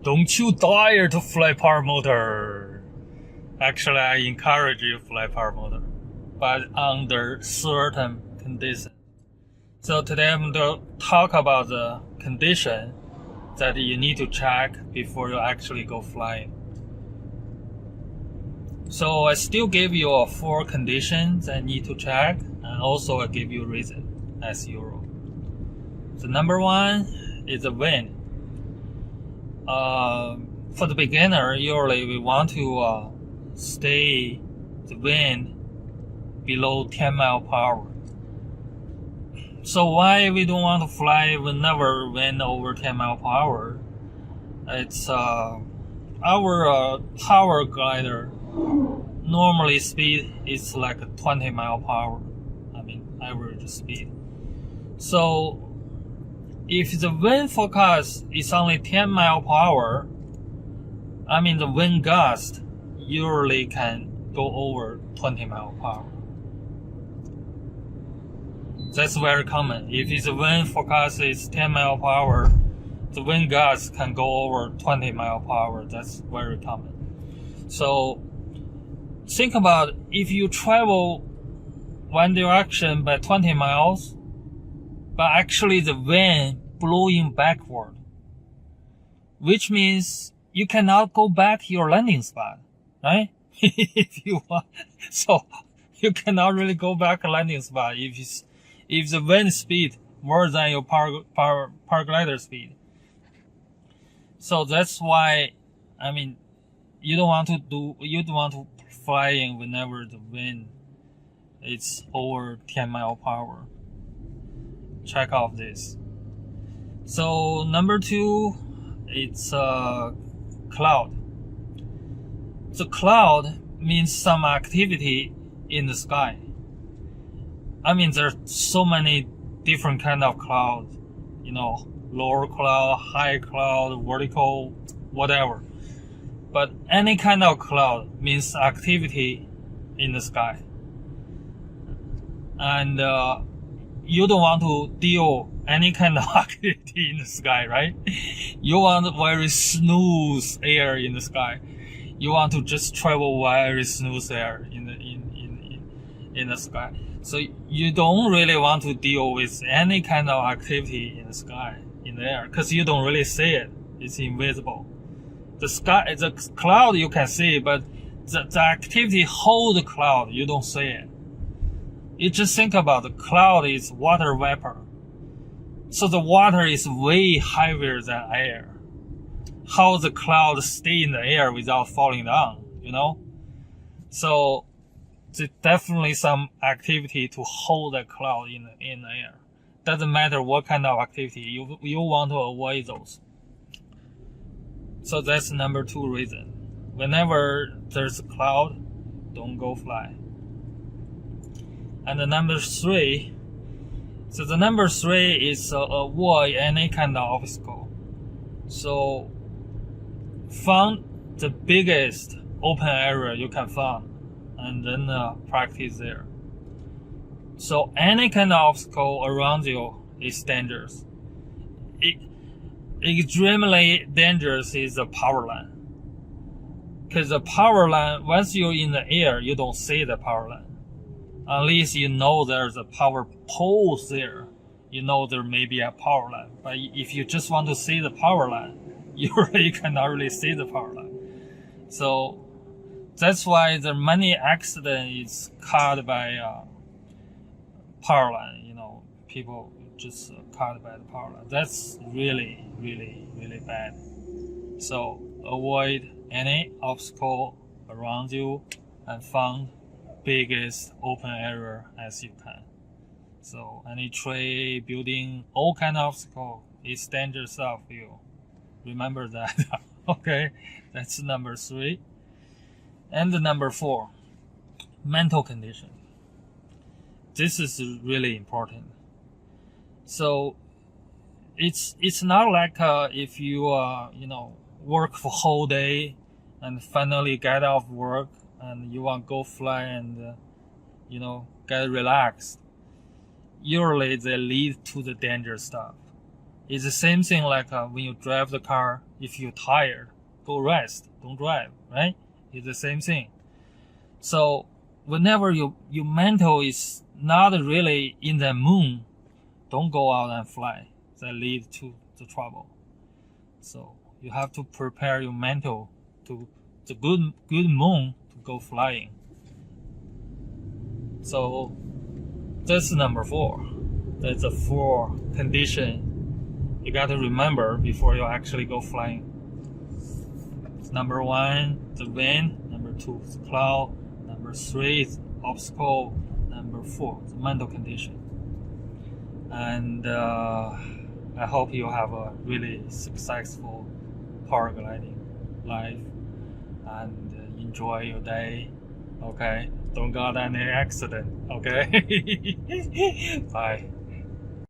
Don't you dare to fly paramotor. Actually, I encourage you to fly paramotor, but under certain conditions. So today I'm going to talk about the condition that you need to check before you actually go flying. So I still give you 4 conditions that need to check, and also I give you reason as usual. So number 1 is the wind. For the beginner, usually we want to stay the wind below 10 miles per hour. So why we don't want to fly whenever wind over 10 miles per hour? It's our power glider normally speed is like 20 miles per hour. I mean average speed. So if the wind forecast is only 10 miles per hour, I mean the wind gust usually can go over 20 miles per hour. That's very common. If the wind forecast is 10 miles per hour, the wind gust can go over 20 miles per hour. That's very common. So think about if you travel one direction by 20 miles, but actually the wind blowing backward, which means you cannot go back to your landing spot, right? If you want, so you cannot really go back to landing spot if the wind speed more than your paraglider speed. So that's why, I mean, you don't want to flying whenever the wind is over 10 miles per hour. Check off this. So number 2, it's cloud. The cloud means some activity in the sky. I mean, there's so many different kind of clouds, lower cloud, high cloud, vertical, whatever. But any kind of cloud means activity in the sky. And you don't want to deal any kind of activity in the sky, right? You want very smooth air in the sky. You want to just travel very smooth air in the sky. So you don't really want to deal with any kind of activity in the sky, in the air, because you don't really see it. It's invisible. The cloud you can see, but the activity hold the cloud, you don't see it. You just think about the cloud is water vapor. So the water is way heavier than air. How the cloud stay in the air without falling down, So there's definitely some activity to hold the cloud in the air. Doesn't matter what kind of activity, you want to avoid those. So that's number 2 reason. Whenever there's a cloud, don't go fly. And the number 3, so the number 3 is avoid any kind of obstacle. So find the biggest open area you can find and then practice there. So any kind of obstacle around you is dangerous. Extremely dangerous is the power line. Because the power line, once you're in the air, you don't see the power line. Unless you know there's a power pole there, there may be a power line. But if you just want to see the power line, you really cannot really see the power line. So that's why the many accidents is caused by power line. People just caused by the power line. That's really, really, really bad. So avoid any obstacle around you and find biggest open area as you can. So any tree, building, all kind of obstacle is dangerous for you. Remember that. Okay, that's number 3. And the number 4, mental condition. This is really important. So it's not like if you work for whole day and finally get off work and you want to go fly and get relaxed. Usually they lead to the dangerous stuff. It's the same thing like when you drive the car. If you're tired, go rest, don't drive, right? It's the same thing. So whenever your mental is not really in the moon, don't go out and fly. That leads to the trouble. So you have to prepare your mental to the good moon to go flying. So that's number 4. That's the 4 condition you got to remember before you actually go flying. Number 1, the wind. Number 2, the cloud. Number 3 is obstacle. Number 4, the mental condition. And I hope you have a really successful paragliding life and enjoy your day. Okay, don't got any accident. Okay. Bye.